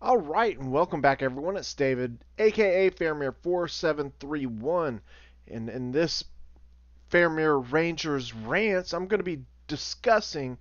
All right, and welcome back, everyone. It's David, aka Faramir4731, and in this Faramir Rangers rants, I'm going to be discussing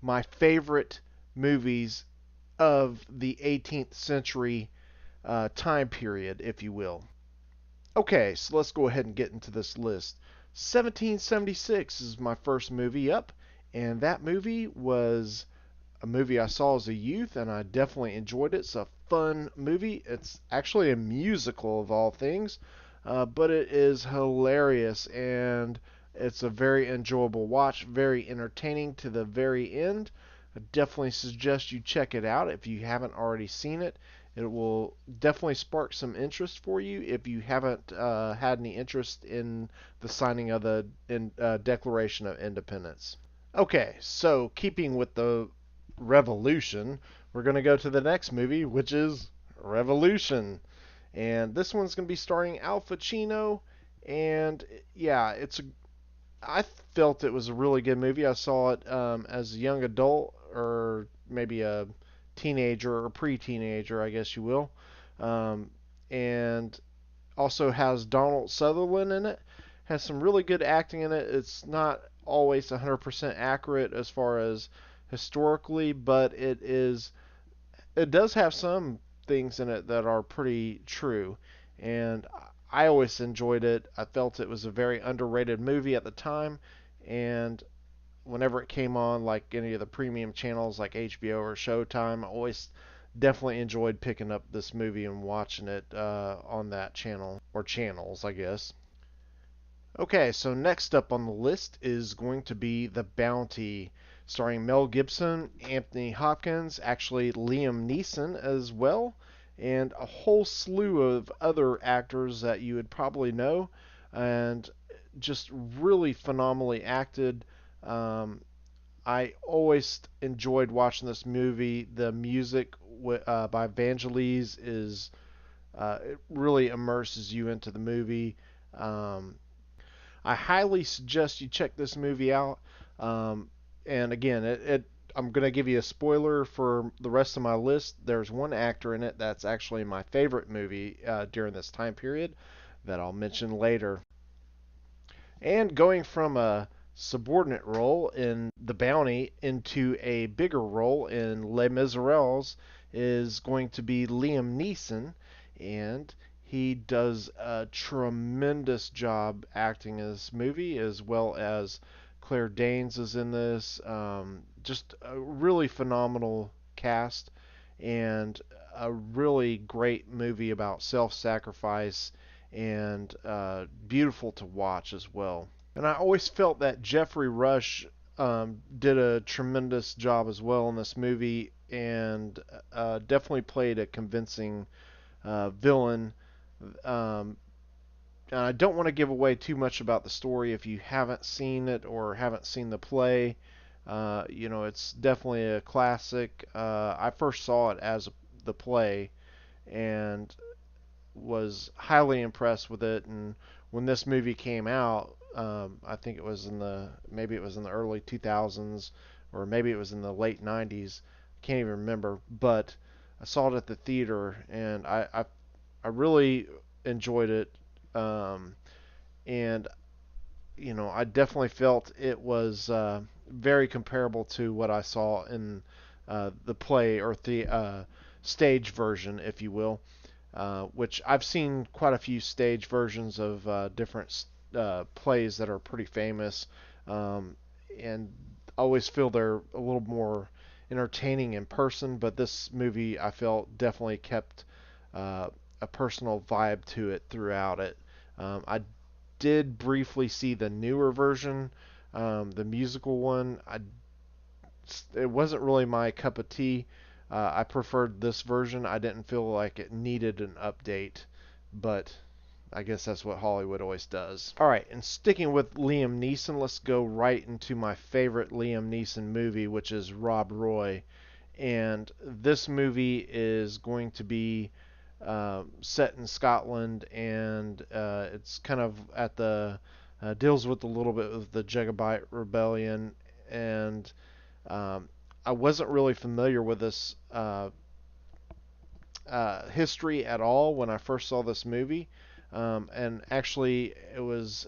my favorite movies of the 18th century time period, if you will. Okay, so let's go ahead and get into this list. 1776 is my first movie up, and that movie was a movie I saw as a youth, and I definitely enjoyed it. It's a fun movie. It's actually a musical of all things, but it is hilarious and it's a very enjoyable watch, very entertaining to the very end. I definitely suggest you check it out if you haven't already seen it. It will definitely spark some interest for you if you haven't had any interest in the signing of the Declaration of Independence. Okay, so keeping with the Revolution, we're going to go to the next movie, which is Revolution. And this one's going to be starring Al Pacino. And yeah, I felt it was a really good movie. I saw it as a young adult, or maybe a teenager or pre-teenager, I guess you will. Um, and also has Donald Sutherland in it. Has some really good acting in it. It's not always 100% accurate as far as historically, but it does have some things in it that are pretty true. And I always enjoyed it. I felt it was a very underrated movie at the time, and whenever it came on, like any of the premium channels like HBO or Showtime, I always definitely enjoyed picking up this movie and watching it on that channel, or channels, I guess. Okay, so next up on the list is going to be The Bounty, starring Mel Gibson, Anthony Hopkins, actually Liam Neeson as well, and a whole slew of other actors that you would probably know, and just really phenomenally acted. Um, I always enjoyed watching this movie. The music by Vangelis is it really immerses you into the movie. Um, I highly suggest you check this movie out. Um, and again, I'm going to give you a spoiler for the rest of my list. There's one actor in it that's actually my favorite movie during this time period that I'll mention later. And going from a subordinate role in The Bounty into a bigger role in Les Miserables is going to be Liam Neeson, and he does a tremendous job acting in this movie, as well as Claire Danes is in this. Just a really phenomenal cast, and a really great movie about self-sacrifice, and beautiful to watch as well. And I always felt that Jeffrey Rush did a tremendous job as well in this movie, and definitely played a convincing villain. Um, and I don't want to give away too much about the story if you haven't seen it or haven't seen the play. It's definitely a classic. I first saw it as the play, and was highly impressed with it. And when this movie came out, I think it was maybe it was in the early 2000s, or maybe it was in the late 90s. I can't even remember, but I saw it at the theater, and I really enjoyed it. Um, and I definitely felt it was very comparable to what I saw in the play, or the stage version, if you will. Which I've seen quite a few stage versions of different plays that are pretty famous, um, and always feel they're a little more entertaining in person. But this movie, I felt, definitely kept uh, a personal vibe to it throughout it. I did briefly see the newer version, the musical one. It wasn't really my cup of tea. I preferred this version. I didn't feel like it needed an update, but I guess that's what Hollywood always does. All right, and sticking with Liam Neeson, let's go right into my favorite Liam Neeson movie, which is Rob Roy. And this movie is going to be set in Scotland, and it's kind of at the deals with a little bit of the Jacobite rebellion, and um, I wasn't really familiar with this history at all when I first saw this movie, and actually it was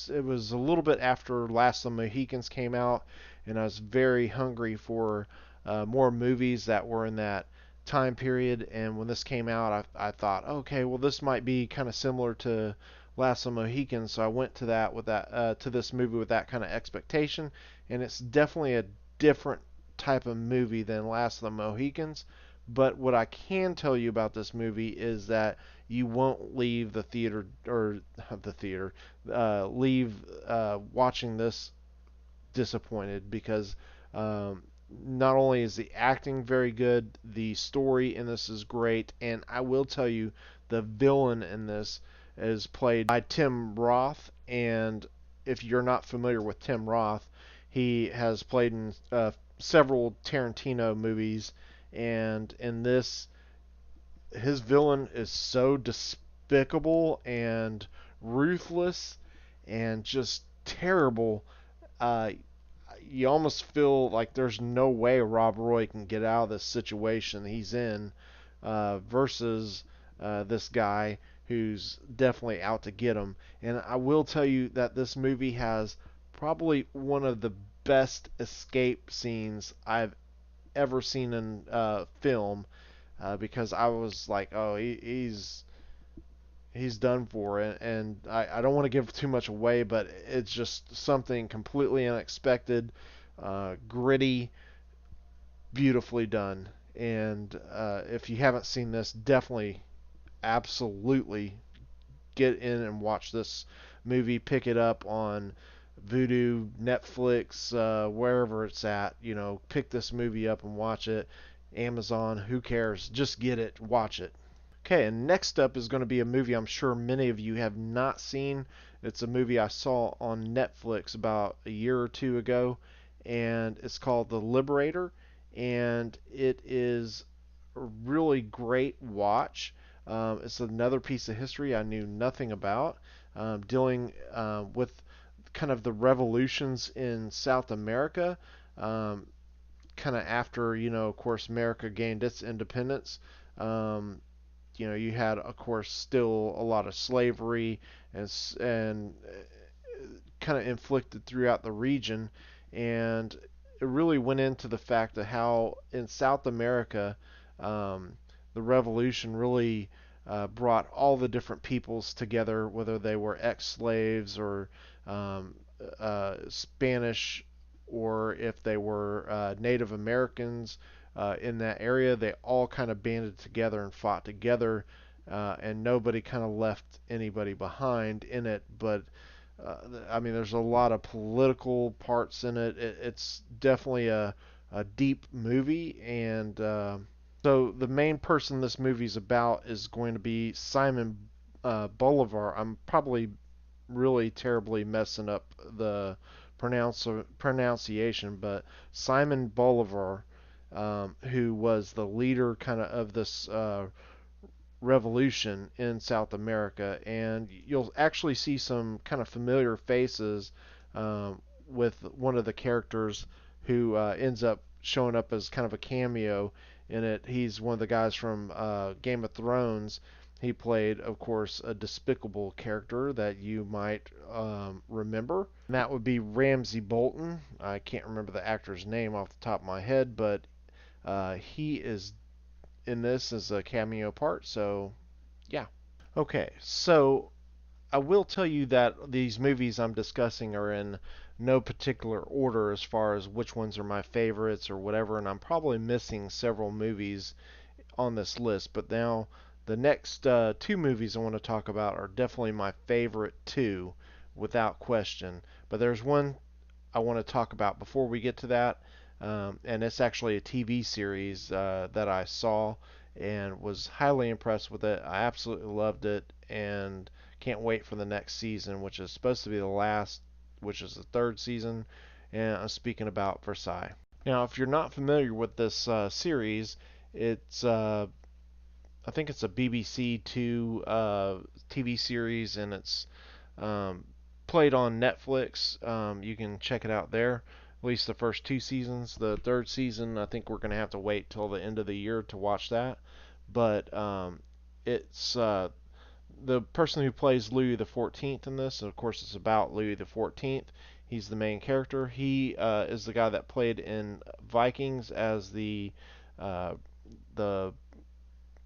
a little bit after Last of the Mohicans came out, and I was very hungry for more movies that were in that time period. And when this came out, I thought, okay, well, this might be kind of similar to Last of the Mohicans, so I went to that with that to this movie with that kind of expectation, and it's definitely a different type of movie than Last of the Mohicans. But what I can tell you about this movie is that you won't leave the theater or the theater leave watching this disappointed because not only is the acting very good, the story in this is great, and I will tell you the villain in this is played by Tim Roth, and if you're not familiar with Tim Roth, he has played in several Tarantino movies, and in this his villain is so despicable and ruthless and just terrible. Uh, you almost feel like there's no way Rob Roy can get out of this situation he's in versus this guy who's definitely out to get him. And I will tell you that this movie has probably one of the best escape scenes I've ever seen in film because I was like, oh, he's done for, and I don't want to give too much away, but it's just something completely unexpected, gritty, beautifully done. And if you haven't seen this, definitely, absolutely get in and watch this movie. Pick it up on Vudu, Netflix, wherever it's at. You know, pick this movie up and watch it. Amazon, who cares? Just get it, watch it. Okay, and next up is going to be a movie I'm sure many of you have not seen. It's a movie I saw on Netflix about a year or two ago, and it's called The Liberator, and it is a really great watch. It's another piece of history I knew nothing about, dealing with kind of the revolutions in South America, um, kind of after, of course, America gained its independence. Um, you had, of course, still a lot of slavery and kind of inflicted throughout the region, and it really went into the fact of how in South America, um, the revolution really brought all the different peoples together, whether they were ex-slaves or um, Spanish, or if they were Native Americans in that area. They all kind of banded together and fought together, and nobody kind of left anybody behind in it. But I mean, there's a lot of political parts in it. It's definitely a deep movie, and so the main person this movie's about is going to be Simon Bolivar. I'm probably really terribly messing up the pronunciation, but Simon Bolivar, who was the leader kind of this revolution in South America, and you'll actually see some kind of familiar faces with one of the characters who ends up showing up as kind of a cameo in it. He's one of the guys from Game of Thrones. He played, of course, a despicable character that you might remember. And that would be Ramsay Bolton. I can't remember the actor's name off the top of my head, but he is in this as a cameo part. So, yeah. Okay, so I will tell you that these movies I'm discussing are in no particular order as far as which ones are my favorites or whatever, and I'm probably missing several movies on this list. But now the next two movies I want to talk about are definitely my favorite two, without question. But there's one I want to talk about before we get to that, and it's actually a TV series that I saw and was highly impressed with it. I absolutely loved it and can't wait for the next season, which is supposed to be the last, which is the third season. And I'm speaking about Versailles. Now, if you're not familiar with this series, it's I think it's a BBC Two TV series, and it's um, played on Netflix. You can check it out there. At least the first two seasons. The third season, I think we're going to have to wait till the end of the year to watch that. but it's the person who plays Louis the 14th in this. Of course, it's about Louis the 14th. He's the main character. He is the guy that played in Vikings as uh, the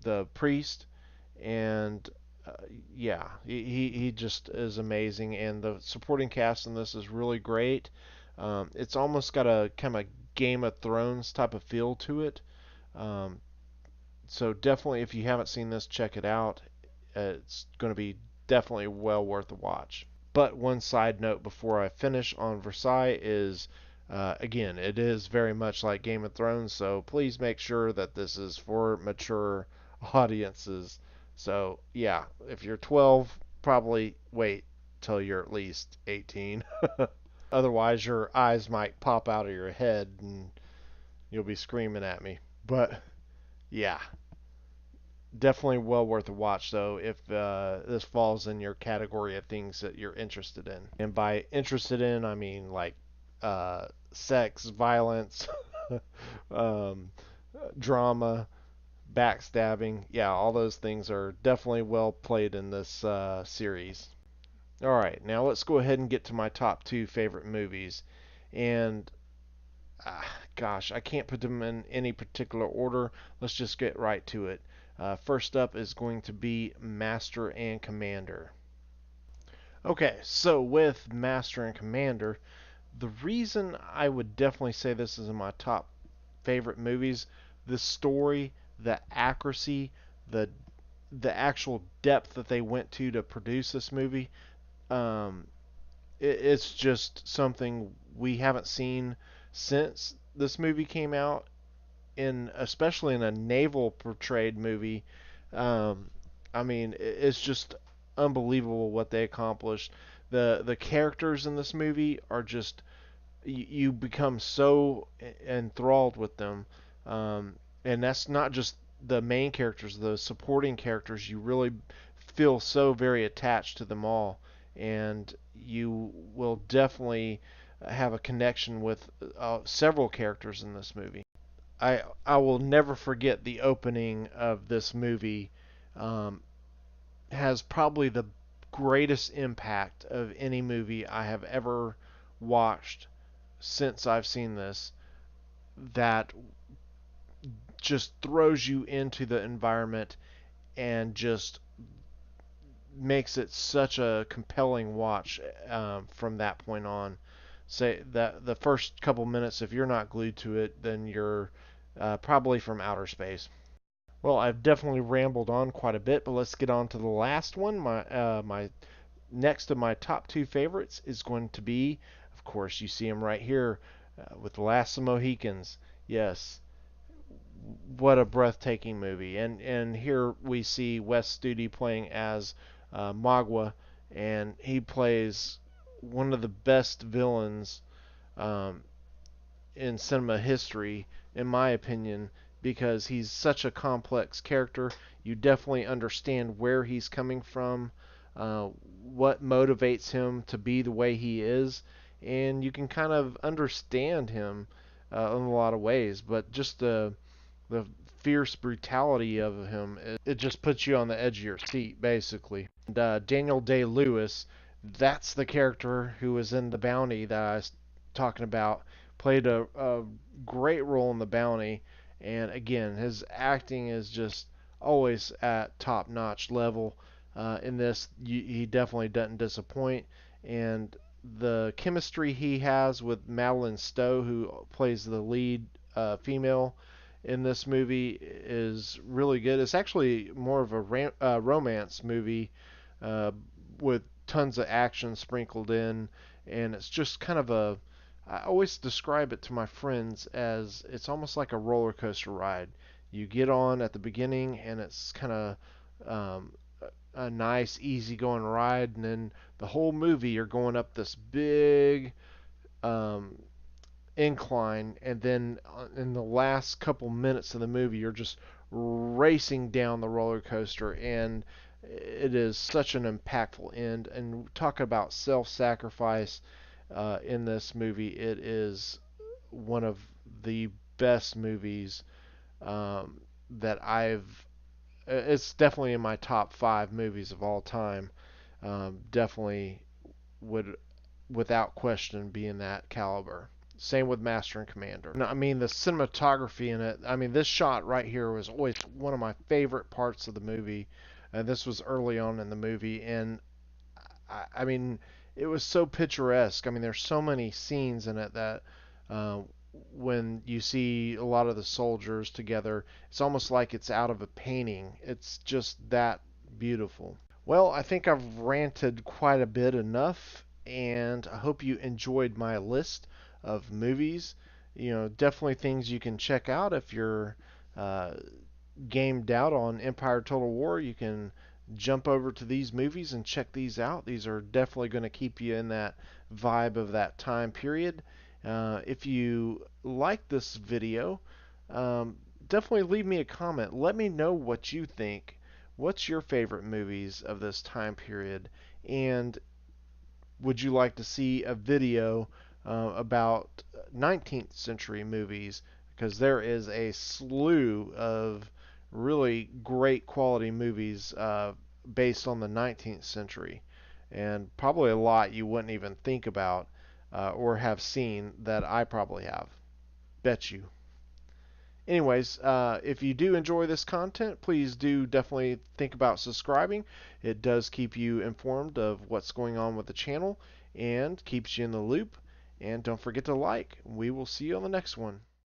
the priest, and uh, yeah, he just is amazing, and the supporting cast in this is really great. It's almost got a kind of Game of Thrones type of feel to it. Um, so definitely, if you haven't seen this, check it out. It's going to be definitely well worth a watch. But one side note before I finish on Versailles is, again, it is very much like Game of Thrones, so please make sure that this is for mature audiences. So, yeah, if you're 12, probably wait till you're at least 18. Otherwise, your eyes might pop out of your head and you'll be screaming at me. But, yeah, definitely well worth a watch though if this falls in your category of things that you're interested in. And by interested in, I mean like sex, violence, um, drama, backstabbing. Yeah, all those things are definitely well played in this series. All right, now let's go ahead and get to my top two favorite movies. And gosh, I can't put them in any particular order. Let's just get right to it. First up is going to be Master and Commander. Okay, so with Master and Commander, the reason I would definitely say this is in my top favorite movies, the story, the accuracy, the the actual depth that they went to produce this movie, um, it's just something we haven't seen since this movie came out, in especially in a naval portrayed movie. Um, I mean, it's just unbelievable what they accomplished. The characters in this movie are just you become so enthralled with them, and that's not just the main characters, the supporting characters. You really feel so very attached to them all, and you will definitely have a connection with several characters in this movie. I will never forget the opening of this movie. Um, has probably the greatest impact of any movie I have ever watched since I've seen this. That just throws you into the environment and just makes it such a compelling watch from that point on. Say that the first couple minutes, if you're not glued to it, then you're probably from outer space. Well, I've definitely rambled on quite a bit, but let's get on to the last one. My next of my top two favorites is going to be, of course, you see him right here with the Last of Mohicans. Yes, what a breathtaking movie! And here we see Wes Studi playing as Magua, and he plays one of the best villains um, in cinema history, in my opinion, because he's such a complex character. You definitely understand where he's coming from, uh, what motivates him to be the way he is, and you can kind of understand him in a lot of ways. But just the fierce brutality of him, it just puts you on the edge of your seat, basically. And Daniel Day Lewis, that's the character who was in The Bounty that I was talking about, played a great role in The Bounty. And again, his acting is just always at top notch level. In this, he definitely doesn't disappoint. And the chemistry he has with Madeline Stowe, who plays the lead female in this movie, is really good. It's actually more of a romance movie uh, with tons of action sprinkled in, and it's just kind of a. I always describe it to my friends as it's almost like a roller coaster ride. You get on at the beginning, and it's kind of a nice, easy-going ride, and then the whole movie you're going up this big um, incline, and then in the last couple minutes of the movie, you're just racing down the roller coaster, and it is such an impactful end. And talk about self-sacrifice in this movie, it is one of the best movies that I've it's definitely in my top 5 movies of all time. Definitely would, without question, be in that caliber. Same with Master and Commander. No, I mean, the cinematography in it. I mean, this shot right here was always one of my favorite parts of the movie. This was early on in the movie, and I mean, it was so picturesque. I mean, there's so many scenes in it that uh, when you see a lot of the soldiers together, it's almost like it's out of a painting. It's just that beautiful. Well, I think I've ranted quite a bit enough, and I hope you enjoyed my list of movies. Definitely things you can check out if you're uh, gamed out on Empire Total War. You can jump over to these movies and check these out. These are definitely going to keep you in that vibe of that time period. If you like this video, definitely leave me a comment. Let me know what you think. What's your favorite movies of this time period? And would you like to see a video about 19th century movies? Because there is a slew of really great quality movies based on the 19th century, and probably a lot you wouldn't even think about or have seen that I probably have. Bet you. Anyways, if you do enjoy this content, please do definitely think about subscribing. It does keep you informed of what's going on with the channel and keeps you in the loop. And don't forget to like. We will see you on the next one.